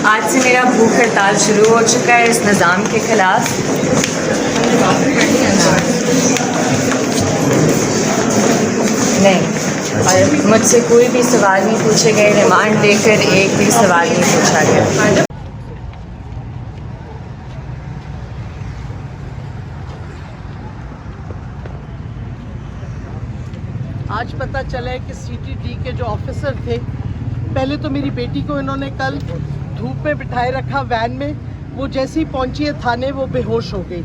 आज से मेरा भूख हड़ताल शुरू हो चुका है इस निज़ाम के ख़िलाफ़। नहीं, और मुझसे कोई भी सवाल नहीं पूछे गए, रिमांड लेकर एक भी सवाल नहीं पूछा गया। आज पता चला है कि सीटीडी के जो ऑफिसर थे, पहले तो मेरी बेटी को इन्होंने कल धूप में बिठाए रखा वैन में। वो जैसे ही पहुंची है थाने वो बेहोश हो गई,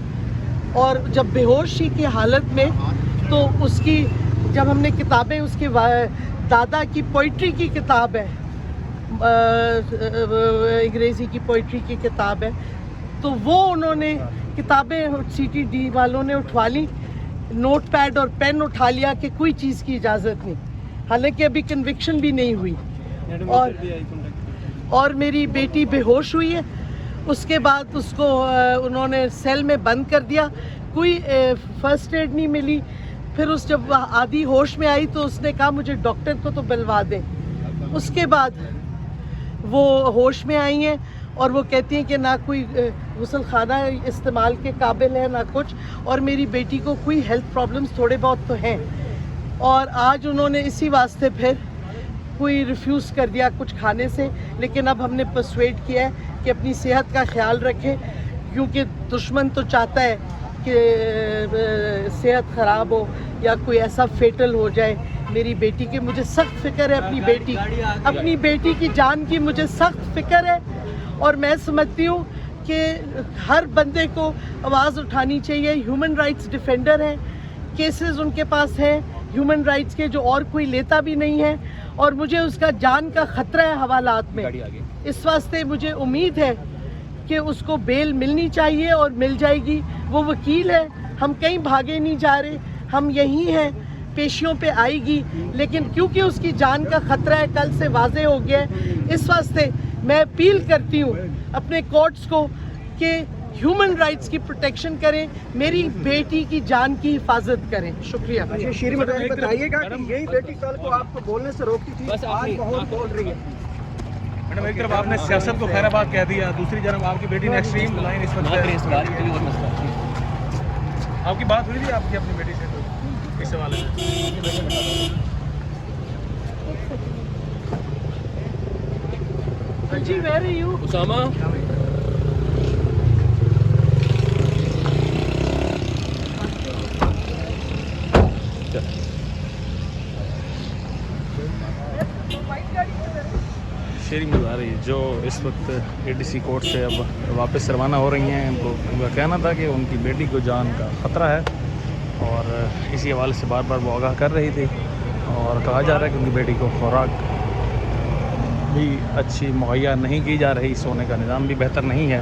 और जब बेहोशी की हालत में तो उसकी जब हमने किताबें, उसके दादा की पोइट्री की किताब है, अंग्रेज़ी की पोइट्री की किताब है, तो वो उन्होंने किताबें सीटीडी वालों ने उठवा ली, नोटपैड और पेन उठा लिया कि कोई चीज़ की इजाज़त नहीं, हालांकि अभी कन्विक्शन भी नहीं हुई। और मेरी बेटी बेहोश हुई है। उसके बाद उसको उन्होंने सेल में बंद कर दिया, कोई फर्स्ट एड नहीं मिली। फिर उस जब आधी होश में आई तो उसने कहा मुझे डॉक्टर को तो बुलवा दें। उसके बाद वो होश में आई हैं और वो कहती हैं कि ना कोई गुसल खाना इस्तेमाल के काबिल है ना कुछ, और मेरी बेटी को कोई हेल्थ प्रॉब्लम्स थोड़े बहुत तो हैं। और आज उन्होंने इसी वास्ते फिर कोई रिफ्यूज़ कर दिया कुछ खाने से, लेकिन अब हमने पर्सुएड किया है कि अपनी सेहत का ख्याल रखें, क्योंकि दुश्मन तो चाहता है कि सेहत ख़राब हो या कोई ऐसा फेटल हो जाए मेरी बेटी की। मुझे सख्त फ़िक्र है अपनी बेटी की जान की, मुझे सख्त फ़िक्र है। और मैं समझती हूँ कि हर बंदे को आवाज़ उठानी चाहिए। ह्यूमन राइट्स डिफेंडर हैं, केसेस उनके पास हैं ह्यूमन राइट्स के जो और कोई लेता भी नहीं है, और मुझे उसका जान का ख़तरा है हवालात में। इस वास्ते मुझे उम्मीद है कि उसको बेल मिलनी चाहिए और मिल जाएगी। वो वकील है, हम कहीं भागे नहीं जा रहे, हम यहीं हैं, पेशियों पे आएगी, लेकिन क्योंकि उसकी जान का ख़तरा है, कल से वाजे हो गया है, इस वास्ते मैं अपील करती हूँ अपने कोर्ट्स को कि ह्यूमन राइट्स की प्रोटेक्शन करें, मेरी बेटी की जान की हिफाजत करें। शुक्रिया। अच्छा शीरी बताइएगा कि यही बेटी कल को आपको बोलने से रोकती थी, आज बहुत बोल रही है। मैडम, एक तरफ आपने सियासत को खैराबाद कह दिया, दूसरी तरफ आपकी बेटी ने एक्सट्रीम लाइन इस वक्त आपकी बात हुई थी आपकी अपनी बेटी से तो इस सवाल में जी where are you Usama? Sharing आ रही है जो इस वक्त एडीसी कोर्ट से अब वापस रवाना हो रही हैं। उनका कहना था कि उनकी बेटी को जान का ख़तरा है, और इसी हवाले से बार बार वो आगाह कर रही थी। और कहा जा रहा है कि उनकी बेटी को खुराक भी अच्छी मुहैया नहीं की जा रही, सोने का निज़ाम भी बेहतर नहीं है,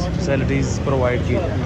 फैसिलिटीज़ प्रोवाइड की जाए।